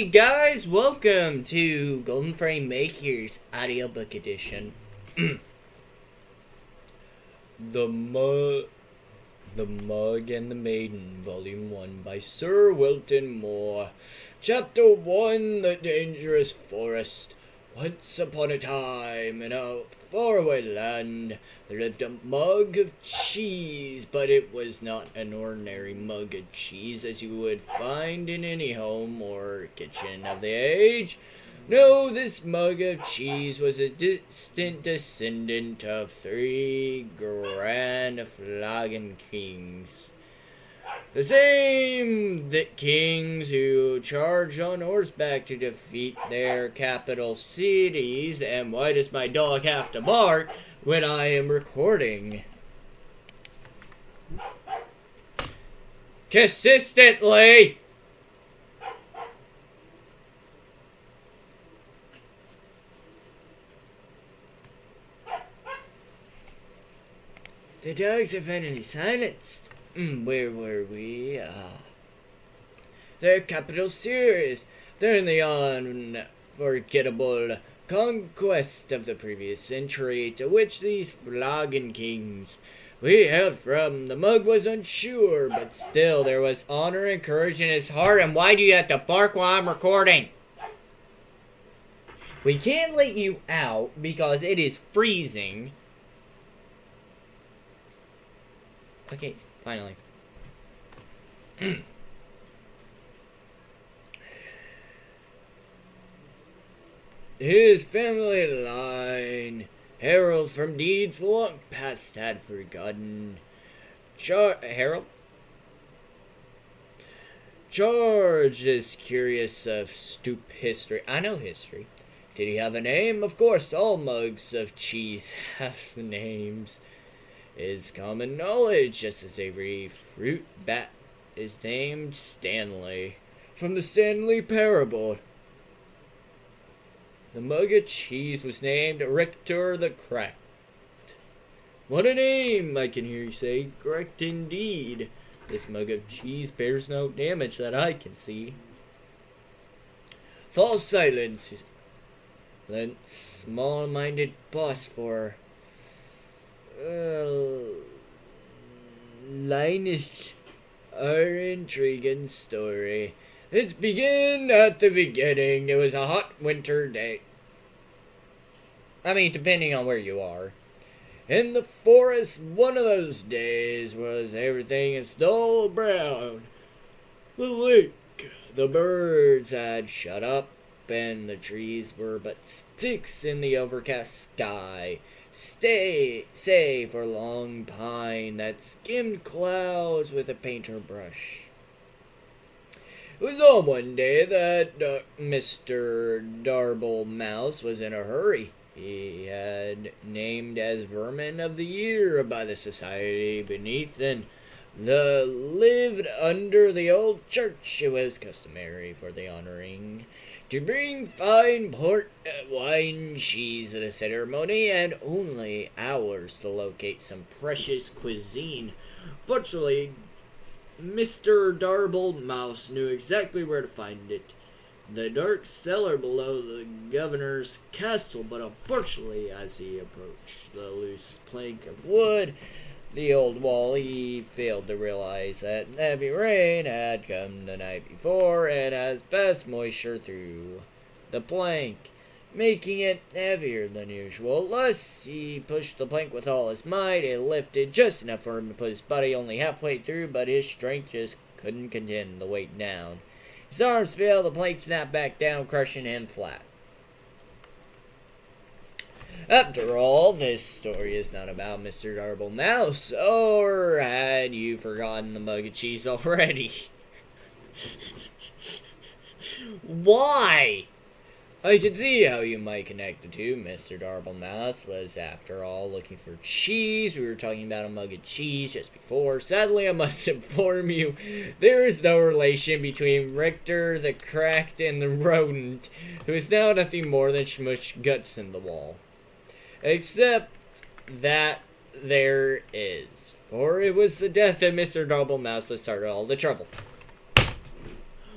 Hey guys, welcome to Golden Frame Makers Audiobook Edition. The Mug and the Maiden, Volume 1 by Sir Wilton Moore. Chapter 1, The Dangerous Forest. Once upon a time, in a faraway land, there lived a mug of cheese, but it was not an ordinary mug of cheese as you would find in any home or kitchen of the age. No, this mug of cheese was a distant descendant of 3 grand flagon kings. The same kings who charged on horseback to defeat their capital cities. And why does my dog have to bark when I am recording? Consistently! The dogs are finally silenced. Where were we? Their capital series. During the unforgettable conquest of the previous century, to which these flagon kings we hailed from, the mug was unsure, but still there was honor and courage in his heart. And why do you have to bark while I'm recording? We can't let you out because it is freezing. Okay, finally. His family line, Harold from deeds long past had forgotten. Harold? George is curious of stoop history. I know history. Did he have a name? Of course, all mugs of cheese have names. Is common knowledge, just as every fruit bat is named Stanley, from the Stanley Parable. The mug of cheese was named Richter the Cracked. What a name, I can hear you say. Correct indeed. This mug of cheese bears no damage that I can see. False silence. Lent small-minded boss for Linus, our intriguing story. Let's begin at the beginning. It was a hot winter day. I mean, depending on where you are. In the forest, one of those days was everything is dull brown. The lake, the birds had shut up, and the trees were but sticks in the overcast sky. Save for long pine that skimmed clouds with a painter brush. It was on one day that Mr. Darble Mouse was in a hurry. He had named as Vermin of the Year by the society beneath, and lived under the old church. It was customary for the honoring to bring fine port, wine, cheese at a ceremony, and only hours to locate some precious cuisine. Fortunately, Mr. Darble Mouse knew exactly where to find it. The dark cellar below the governor's castle, but unfortunately, as he approached the loose plank of wood, the old wall, he failed to realize that heavy rain had come the night before and has passed moisture through the plank, making it heavier than usual. Thus, he pushed the plank with all his might. It lifted just enough for him to put his body only halfway through, but his strength just couldn't contend the weight down. His arms failed, the plank snapped back down, crushing him flat. After all, this story is not about Mr. Darble Mouse, or had you forgotten the mug of cheese already? Why? I can see how you might connect the two. Mr. Darble Mouse was, after all, looking for cheese. We were talking about a mug of cheese just before. Sadly, I must inform you, there is no relation between Richter the Cracked and the rodent, who is now nothing more than smushed guts in the wall. Except that there is, for it was the death of Mr. Darble Mouse that started all the trouble.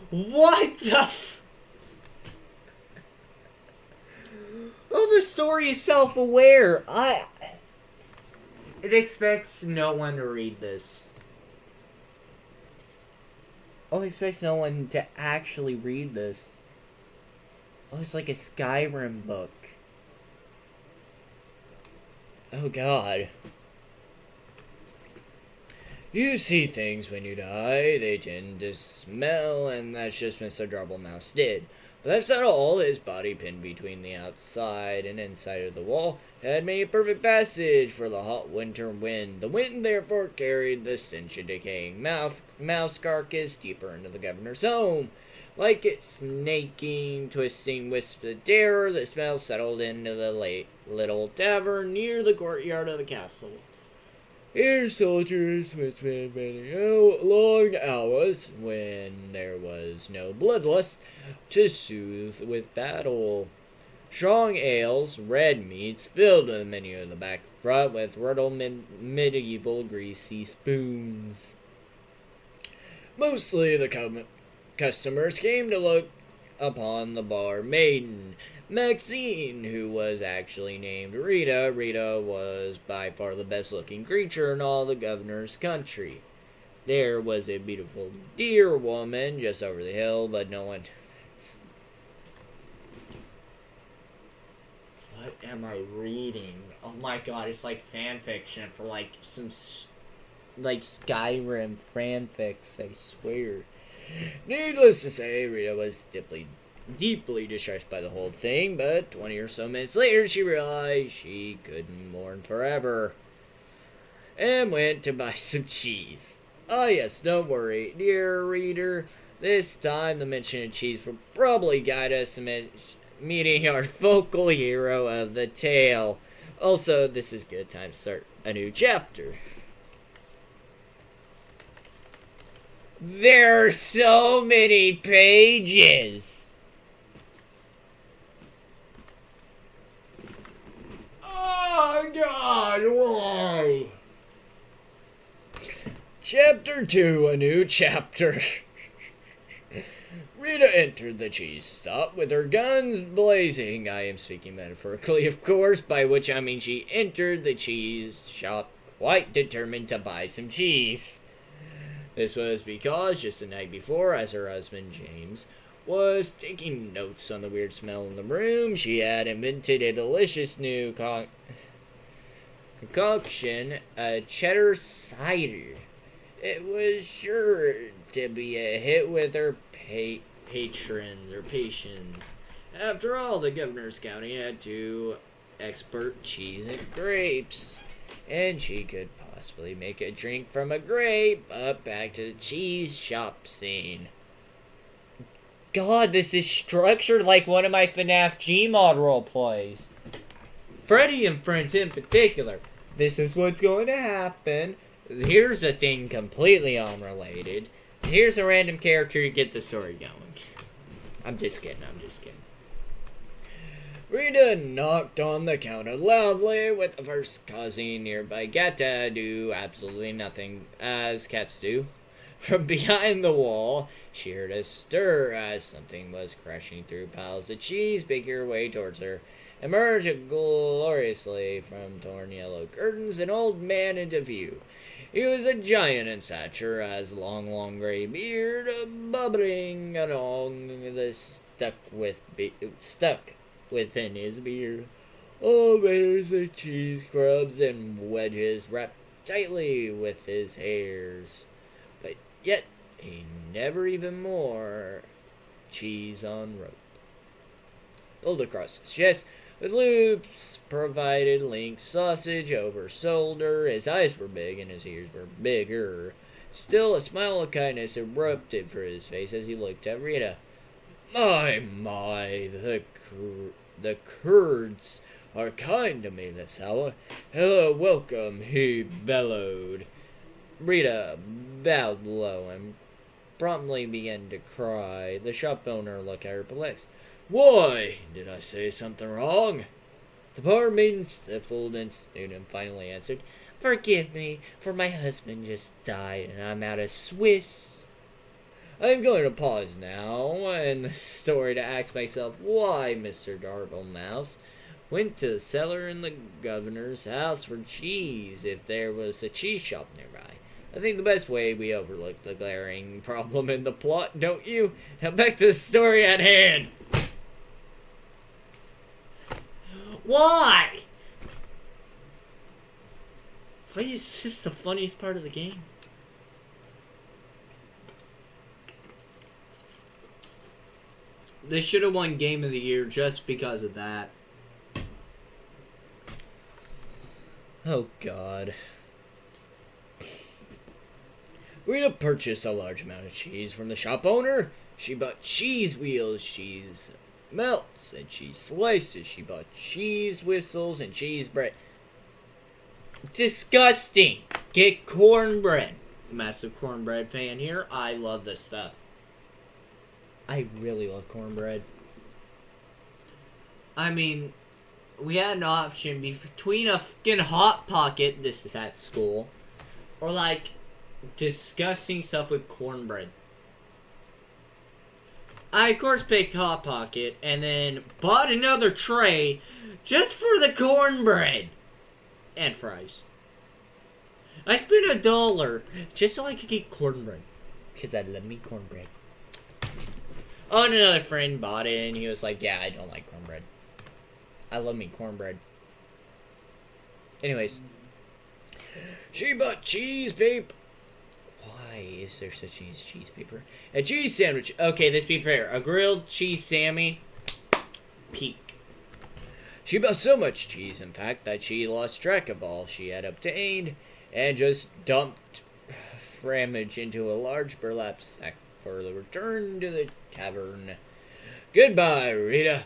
What the story is self-aware. It expects no one to read this. Oh, it expects no one to actually read this. Oh, it's like a Skyrim book. Oh, God. You see things when you die, they tend to smell, and that's just Mr. Mouse did. But that's not all. His body, pinned between the outside and inside of the wall, had made a perfect passage for the hot winter wind. The wind therefore carried the stench of decaying mouse carcass deeper into the governor's home. Like it snaking, twisting wisps of terror, the smell settled into the little tavern near the courtyard of the castle. Here soldiers would spend many long hours, when there was no bloodlust, to soothe with battle. Strong ales, red meats, filled the menu of the back front with riddle medieval greasy spoons. Mostly the customers came to look upon the bar maiden, Maxine, who was actually named Rita. Rita was by far the best-looking creature in all the governor's country. There was a beautiful deer woman just over the hill, but no one... What am I reading? Oh my god, it's like fanfiction for like some... like Skyrim fanfics, I swear. Needless to say, Rita was deeply distressed by the whole thing, but 20 or so minutes later she realized she couldn't mourn forever, and went to buy some cheese. Ah yes, don't worry, dear reader, this time the mention of cheese will probably guide us to meeting our focal hero of the tale. Also, this is a good time to start a new chapter. There are so many pages! Oh, God, why? Chapter 2, a new chapter. Rita entered the cheese stop with her guns blazing. I am speaking metaphorically, of course, by which I mean she entered the cheese shop quite determined to buy some cheese. This was because just the night before, as her husband, James, was taking notes on the weird smell in the room, she had invented a delicious new concoction, a cheddar cider. It was sure to be a hit with her patrons. After all, the governor's county had 2 expert cheese and grapes, and she could possibly make a drink from a grape. But back to the cheese shop scene. God, this is structured like one of my FNAF Gmod roleplays. Freddy and Friends in particular. This is what's going to happen. Here's a thing completely unrelated. Here's a random character to get the story going. I'm just kidding. Rita knocked on the counter loudly, with the first causing nearby cat to do absolutely nothing, as cats do. From behind the wall, she heard a stir as something was crashing through piles of cheese, making her way towards her. Emerged gloriously from torn yellow curtains, an old man into view. He was a giant in stature, as long gray beard, bubbling along the stuck within his beard. All layers of cheese crumbs and wedges wrapped tightly with his hairs. But yet he never even more cheese on rope. Pulled across his chest, with loops provided linked sausage over shoulder. His eyes were big and his ears were bigger. Still, a smile of kindness erupted from his face as he looked at Rita. My, the Kurds are kind to me this hour. Hello, welcome, he bellowed. Rita bowed low and promptly began to cry. The shop owner looked at her perplexed. Why, did I say something wrong? The bar maiden sniffled and snoozed and finally answered, Forgive me, for my husband just died and I'm out of Swiss. I'm going to pause now in the story to ask myself why Mr. Mouse Went to the cellar in the governor's house for cheese if there was a cheese shop nearby. I think the best way we overlook the glaring problem in the plot, don't you? Now back to the story at hand. Why? Why is this the funniest part of the game? They should have won Game of the Year just because of that. Oh, God. Rita purchased a large amount of cheese from the shop owner. She bought cheese wheels, cheese melts, and cheese slices. She bought cheese whistles and cheese bread. Disgusting! Get cornbread. Massive cornbread fan here. I love this stuff. I really love cornbread. I mean, we had an option between a fucking Hot Pocket, this is at school, or like disgusting stuff with cornbread. I of course picked Hot Pocket and then bought another tray just for the cornbread and fries. I spent $1 just so I could get cornbread because I love me cornbread. Oh, and another friend bought it and he was like, yeah, I don't like cornbread. I love me cornbread. Anyways. She bought cheese paper. Why is there such thing as cheese paper? A cheese sandwich. Okay, let's be fair. A grilled cheese Sammy. Peak. She bought so much cheese, in fact, that she lost track of all she had obtained and just dumped framage into a large burlap sack for the return to the tavern. Goodbye, Rita.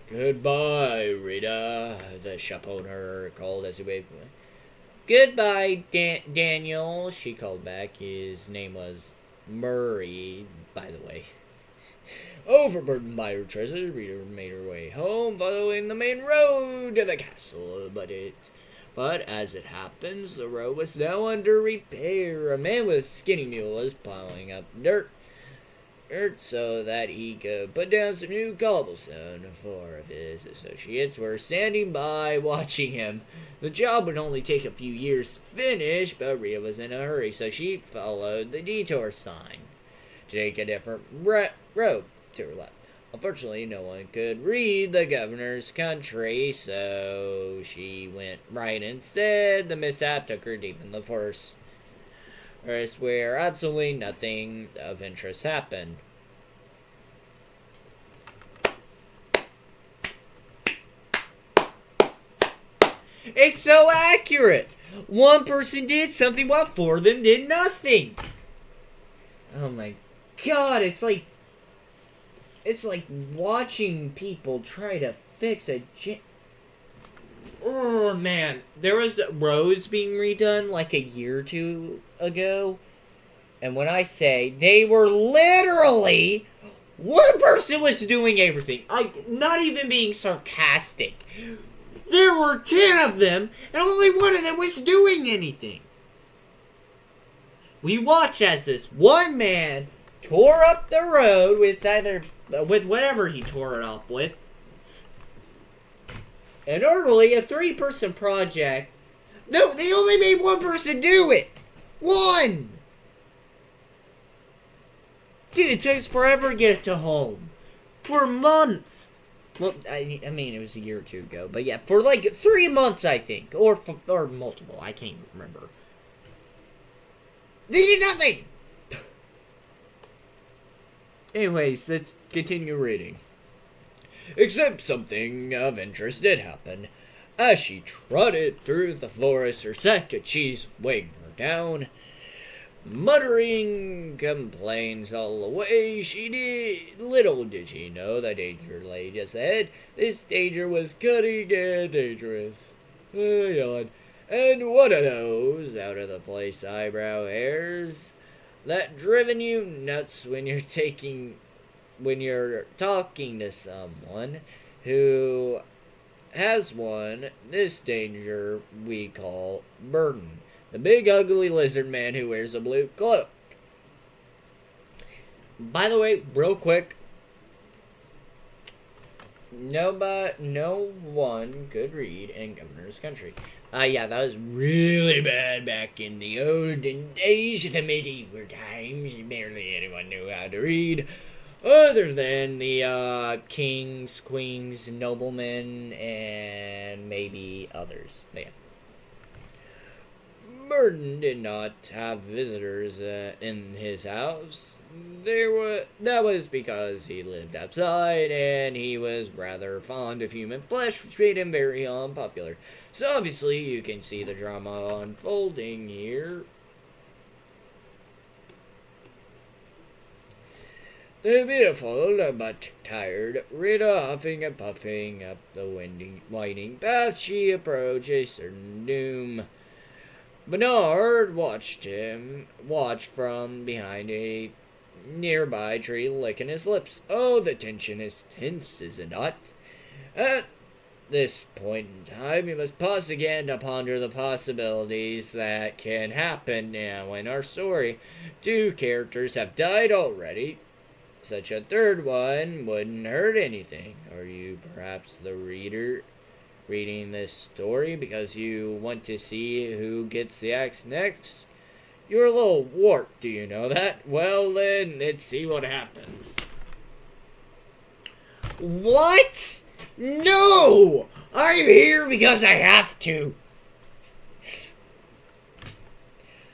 Goodbye, Rita, the shop owner called as he waved away. Goodbye, Daniel, she called back. His name was Murray, by the way. Overburdened by her treasures, Rita made her way home, following the main road to the castle. But as it happens, the road was now under repair. A man with a skinny mule was plowing up dirt so that he could put down some new cobblestone. Four of his associates were standing by watching him. The job would only take a few years to finish, but Rhea was in a hurry, so she followed the detour sign to take a different road to her left. Unfortunately, no one could read the governor's country, so she went right instead. The mishap took her deep in the forest, where absolutely nothing of interest happened. It's so accurate! One person did something while four of them did nothing! Oh my god, it's like watching people try to fix a oh man, there was roads being redone like a year or two ago, and when I say they were literally one person was doing everything, I'm not even being sarcastic. There were 10 of them, and only one of them was doing anything. We watched as this one man tore up the road with whatever he tore it up with. And normally a 3-person project. No, they only made one person do it. One. Dude, it takes forever to get to home. For months. Well, I mean, it was a year or two ago. But yeah, for like 3 months, I think. Or multiple. I can't remember. They did nothing. Anyways, let's continue reading. Except something of interest did happen. As she trotted through the forest, her sack of cheese weighing her down. Muttering complaints all the way, little did she know the danger lay just ahead. This danger was cutting and dangerous. Yawn. And one of those out-of-the-place eyebrow hairs that driven you nuts when you're talking to someone who has one. This danger we call burden. The big ugly lizard man who wears a blue cloak. By the way, real quick, No one could read in Governor's Country. Yeah, that was really bad back in the olden days of the medieval times. Barely anyone knew how to read, other than the kings, queens, noblemen, and maybe others. But yeah. Burton did not have visitors in his house. That was because he lived outside and he was rather fond of human flesh, which made him very unpopular. So obviously you can see the drama unfolding here. The beautiful but tired Rita, huffing and puffing up the winding path, she approached a certain doom. Bernard watched from behind a nearby tree, licking his lips. Oh, the tension is tense, is it not? At this point in time, we must pause again to ponder the possibilities that can happen now in our story. 2 characters have died already. Such a third one wouldn't hurt anything. Are you perhaps the reader reading this story because you want to see who gets the axe next? You're a little warped, do you know that? Well then, let's see what happens. What? No! I'm here because I have to.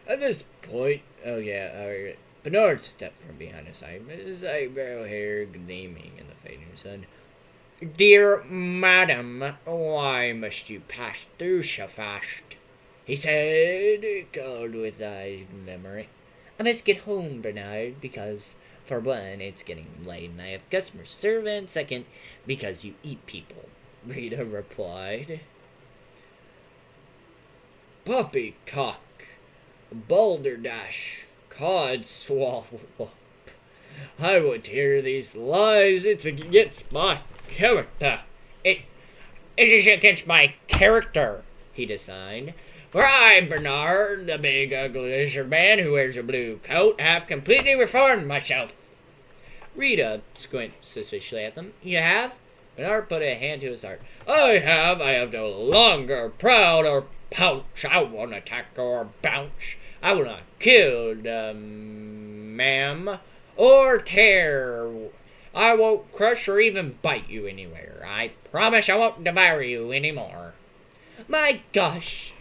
At this point, Bernard stepped from behind his eyebrow hair gleaming in the fading sun. Dear madam, why must you pass through so fast? He said, cold with eyes glimmering. I must get home, Bernard, because, for one, it's getting late and I have customer servants. Second, because you eat people, Rita replied. Poppycock, balderdash, codswallop. I would hear these lies. It's against my character. It is against my character, he decided. For I, Bernard, the big ugly lizard man who wears a blue coat, have completely reformed myself. Rita squinted suspiciously at them. You have? Bernard put a hand to his heart. I have no longer proud or pouch. I won't attack or bounce. I will not kill, ma'am, or tear. I won't crush or even bite you anywhere. I promise I won't devour you anymore. My gosh,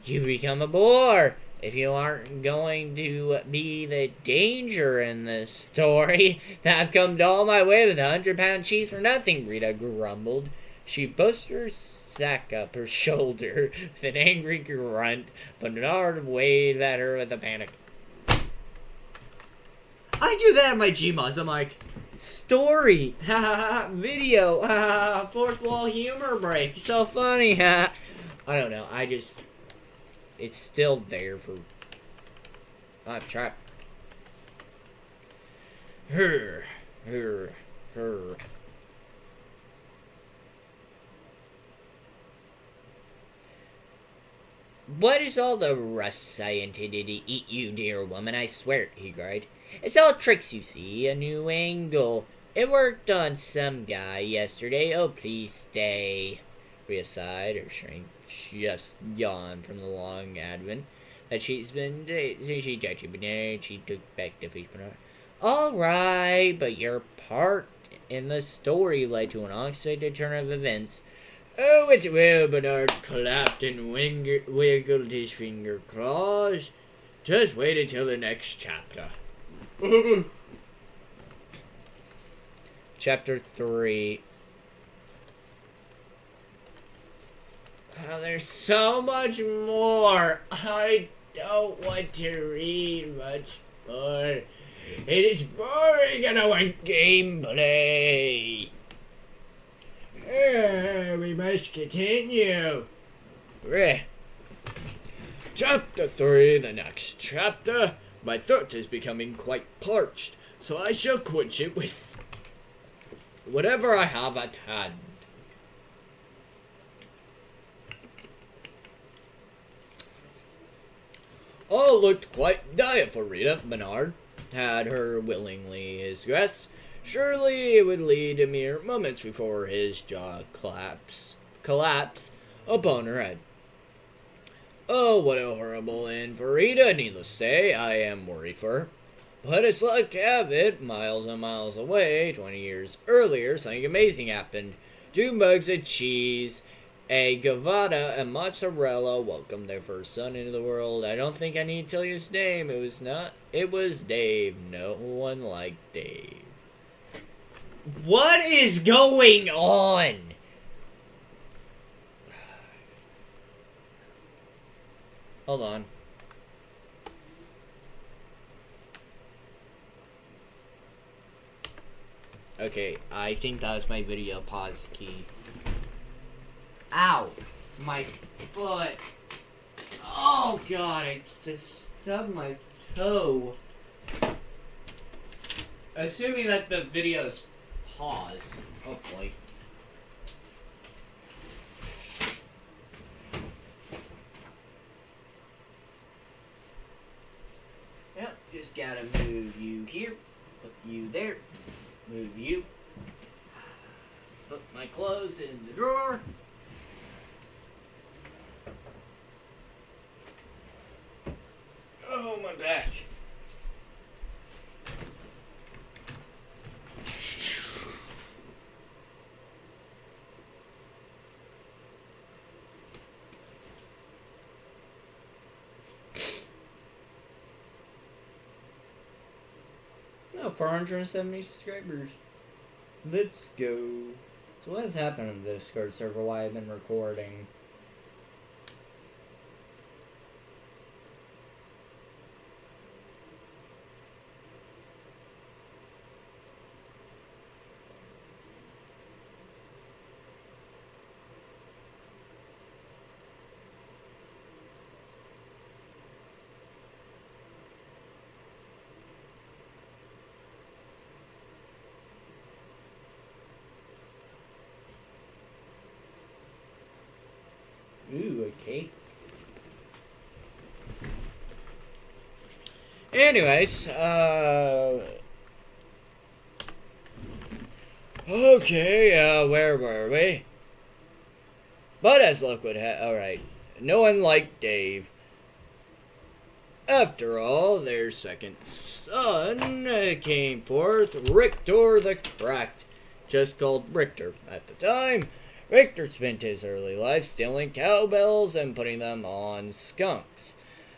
you've become a bore. If you aren't going to be the danger in this story, I've come all my way with 100-pound cheese for nothing, Rita grumbled. She pushed her sack up her shoulder with an angry grunt, but Bernard waved at her with a panic. I do that in my Gmos. I'm like, story, video, fourth wall humor break, so funny, I don't know, it's still there for, try. Her. What is all the rust I intended to eat you, dear woman, I swear, he cried. It's all tricks, you see, a new angle. It worked on some guy yesterday. Oh, please stay. Rhea sighed. Her shrink just yawned from the long advent that she's been since she touched you, but then she took back the face. All right, but your part in the story led to an unexpected turn of events. Oh, it will, Bernard clapped and wiggled his finger claws. Just wait until the next chapter. Chapter 3. Oh, there's so much more. I don't want to read much more. It is boring and I want gameplay. We must continue. Chapter 3, the next chapter. My throat is becoming quite parched, so I shall quench it with whatever I have at hand. All looked quite dire for Rita. Bernard had her willingly his guest. Surely it would lead a mere moments before his jaw collapse upon her head. Oh, what a horrible end for Rita, needless to say. I am worried for her. But as luck have it, miles and miles away, 20 years earlier, something amazing happened. 2 mugs of cheese, a Gavada, and mozzarella welcomed their first son into the world. I don't think I need to tell you his name. It was Dave. No one liked Dave. What is going on? Hold on. Okay, I think that was my video pause key. Ow! My foot! Oh god, I just stubbed my toe. Assuming that the video's paused, hopefully. Yep, just gotta move you here, put you there, move you, put my clothes in the drawer. Oh, my back. No, 470 subscribers. Let's go. So what has happened on the Discord server while I've been recording? Ooh, a cake. Anyways, okay, where were we? But as luck would have, alright, no one liked Dave. After all, their second son came forth, Richter the Cracked, just called Richter at the time. Richter spent his early life stealing cowbells and putting them on skunks.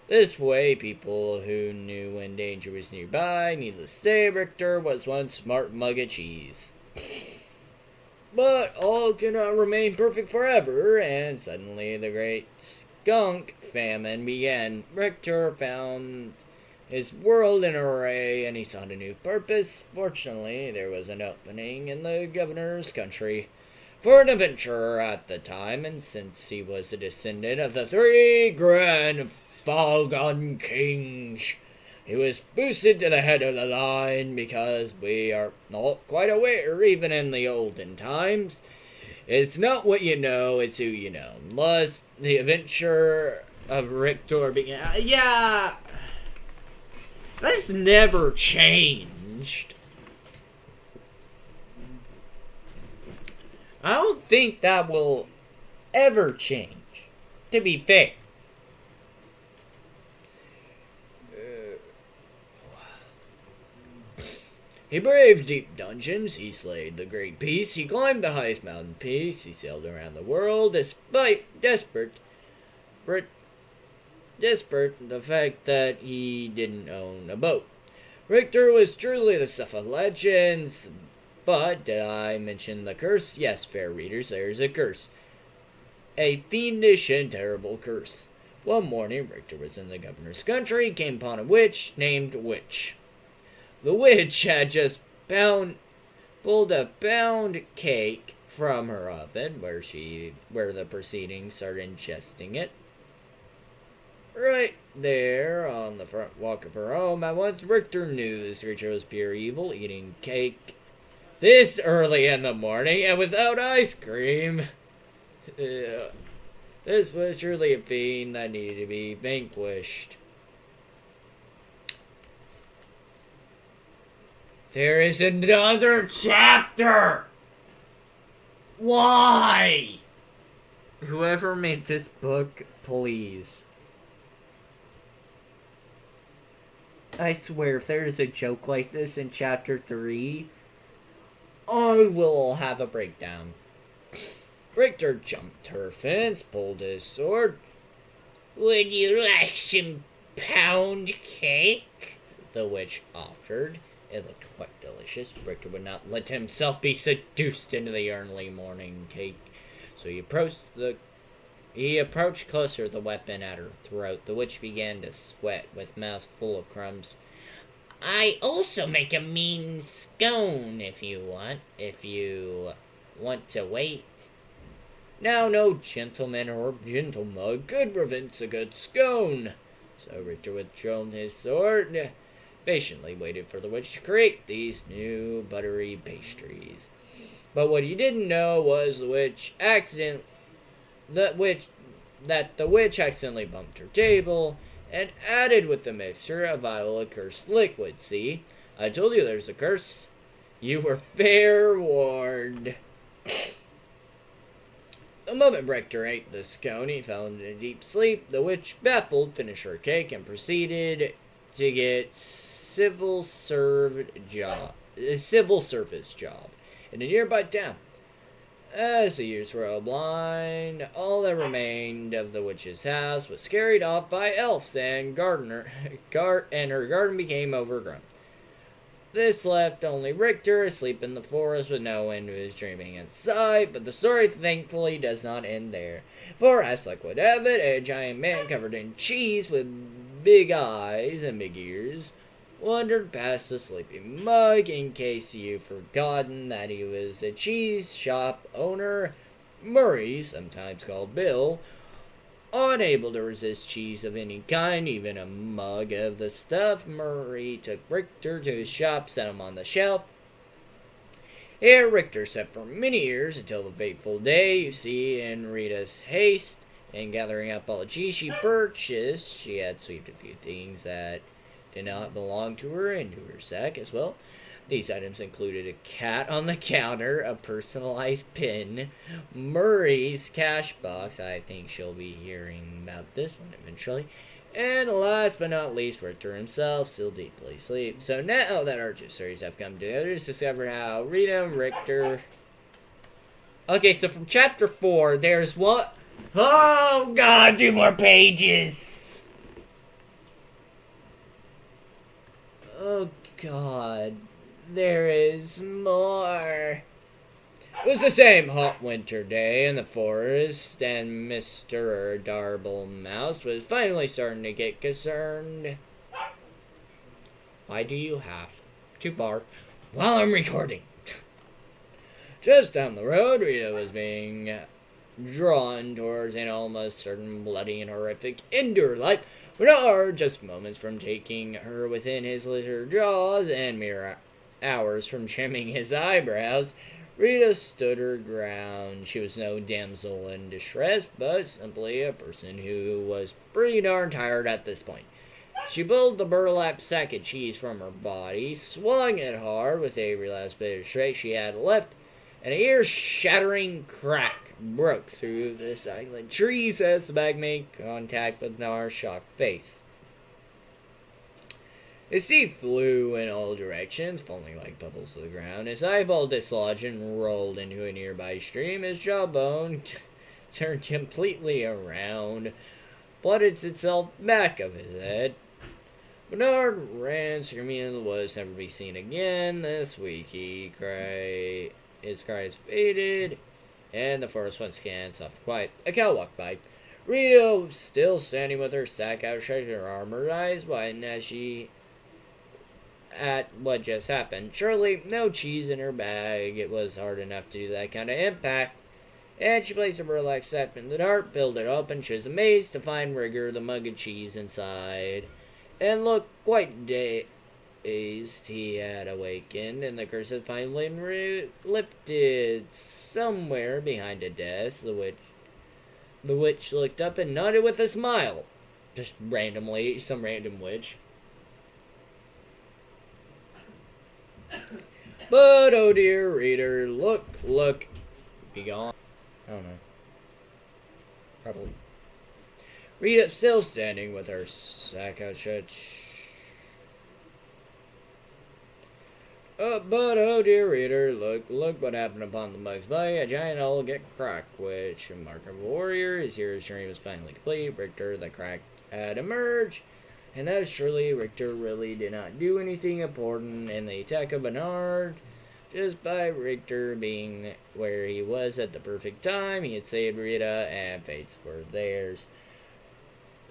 This way, people who knew when danger was nearby, needless to say, Richter was one smart mug of cheese. But all cannot remain perfect forever, and suddenly the great skunk famine began. Richter found his world in array, and he sought a new purpose. Fortunately, there was an opening in the governor's country for an adventurer at the time, and since he was a descendant of the 3 grand Falcon Kings, he was boosted to the head of the line, because we are not quite aware, even in the olden times, it's not what you know, it's who you know. Unless the adventure of Richter began. Yeah, that's never changed. I don't think that will ever change, to be fair. He braved deep dungeons, he slayed the great beasts, he climbed the highest mountain peaks, he sailed around the world, despite desperate the fact that he didn't own a boat. Richter was truly the stuff of legends, but did I mention the curse? Yes, fair readers, there's a curse. A fiendish and terrible curse. One morning, Richter was in the governor's country, came upon a witch named Witch. The witch had just pulled a pound cake from her oven, where the proceedings started ingesting it. Right there on the front walk of her home, at once Richter knew this creature was pure evil, eating cake this early in the morning and without ice cream. This was surely a fiend that needed to be vanquished. There is another chapter! Why? Whoever made this book, please. I swear, if there is a joke like this in chapter 3, I will have a breakdown. Richter jumped her fence, pulled his sword. Would you like some pound cake? The witch offered. It looked quite delicious. Richter would not let himself be seduced into the early morning cake, so he approached closer, the weapon at her throat. The witch began to sweat, with mouth full of crumbs. I also make a mean scone if you want to wait. Now no gentleman or gentlemug could prevent a good scone. So Richter withdrew his sword, patiently waited for the witch to create these new buttery pastries. But what he didn't know was that the witch accidentally bumped her table and added with the mixture a vial of cursed liquid. See, I told you there's a curse. You were fair warned. The moment Richter ate the scone, he fell into a deep sleep. The witch, baffled, finished her cake and proceeded to get civil service job in a nearby town. As the years rolled blind, all that remained of the witch's house was carried off by elves, and her garden became overgrown. This left only Richter asleep in the forest with no end to his dreaming in sight, but the story thankfully does not end there. For, as luck would have it, a giant man covered in cheese with big eyes and big ears wandered past the sleeping mug. In case you've forgotten that he was a cheese shop owner, Murray, sometimes called Bill, unable to resist cheese of any kind, even a mug of the stuff, Murray took Richter to his shop, set him on the shelf. Here Richter sat for many years, until the fateful day. You see, in Rita's haste in gathering up all the cheese she purchased, she had swept a few things that did not belong to her into her sack as well. These items included a cat on the counter, a personalized pin, Murray's cash box — I think she'll be hearing about this one eventually — and last but not least, Richter himself, still deeply asleep. So now that our two stories have come together, let's discover how Rita and Richter... Okay, so from chapter 4, there's what? Oh god, 2 more pages! Oh god. There is more. It was the same hot winter day in the forest, and Mr. Darble Mouse was finally starting to get concerned. Why do you have to bark while I'm recording? Just down the road, Rita was being drawn towards an almost certain bloody and horrific end to her life. Bernard, just moments from taking her within his lizard jaws, and mere hours from trimming his eyebrows, Rita stood her ground. She was no damsel in distress, but simply a person who was pretty darn tired at this point. She pulled the burlap sack of cheese from her body, swung it hard with every last bit of strength she had left, and an ear-shattering crack broke through the silent trees as the bag made contact with Nar's shocked face. His teeth flew in all directions, falling like pebbles to the ground. His eyeball dislodged and rolled into a nearby stream. His jawbone turned completely around, blooded itself back of his head. Bernard ran screaming in the woods, never to be seen again. This week he cried. His cries faded, and the forest once again soft quiet. A cow walked by. Rita was still standing with her sack outstretched, her arm, her eyes widened as she at what just happened. Surely no cheese in her bag. It was hard enough to do that kind of impact. And she placed a burlap sack in the dark, filled it up, and she was amazed to find Rigger, the mug of cheese, inside, and looked quite dazed. He had awakened, and the curse had finally been lifted. Somewhere behind a desk, the witch looked up and nodded with a smile. Just randomly, some random witch. But oh dear reader, look, look, be gone. I don't know. Probably. Rita still standing with her sack out shut. But oh dear reader, look, look what happened upon the mug's bite. A giant hole get cracked, which mark of a warrior. His hero's journey was finally complete. Richter, the crack, had emerged. And that surely Richter really did not do anything important in the attack of Bernard. Just by Richter being where he was at the perfect time, he had saved Rita, and fates were theirs.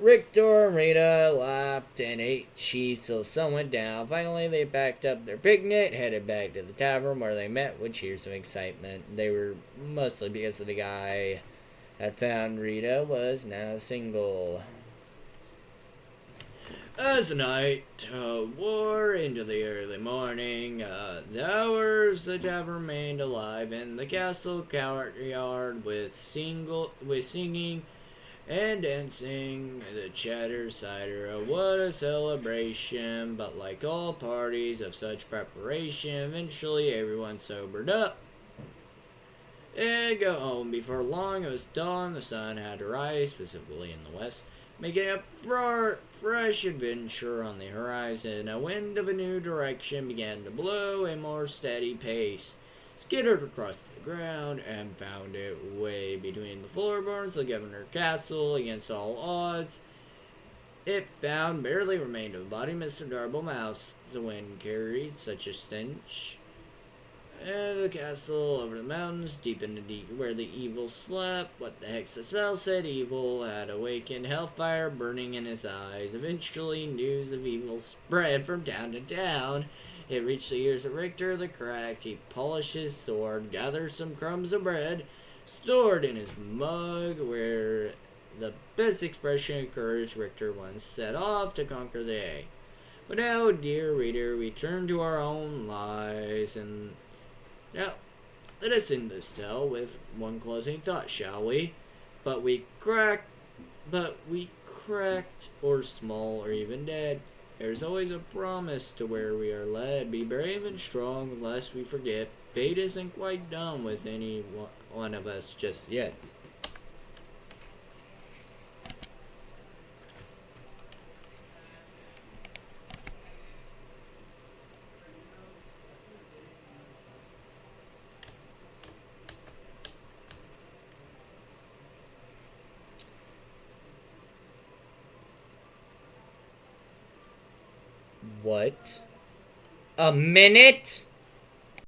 Richter and Rita laughed and ate cheese till the sun went down. Finally, they packed up their picnic, headed back to the tavern where they met with cheers of excitement. They were mostly because of the guy that found Rita was now single. As the night wore into the early morning, the hours the tavern remained alive in the castle courtyard with singing and dancing, the chatter cider. Oh, what a celebration! But like all parties of such preparation, eventually everyone sobered up and go home. Before long, it was dawn. The sun had to rise, specifically in the west, making a fresh adventure on the horizon. A wind of a new direction began to blow a more steady pace. Skittered across the ground and found its way between the floorboards of the Governor Castle against all odds. It found barely remained of the body of Mr. Darble Mouse. The wind carried such a stench. And the castle over the mountains, deep into where the evil slept. What the heck's the spell? Said evil had awakened, hellfire burning in his eyes. Eventually, news of evil spread from town to town. It reached the ears of Richter the Cracked. He polished his sword, gathered some crumbs of bread, stored in his mug, where the best expression of courage Richter once set off to conquer the day. But now, dear reader, we turn to our own lives, and now let us end this tale with one closing thought, shall we? But we cracked, or small, or even dead. There's always a promise to where we are led. Be brave and strong, lest we forget. Fate isn't quite done with any one of us just yet. What? A minute?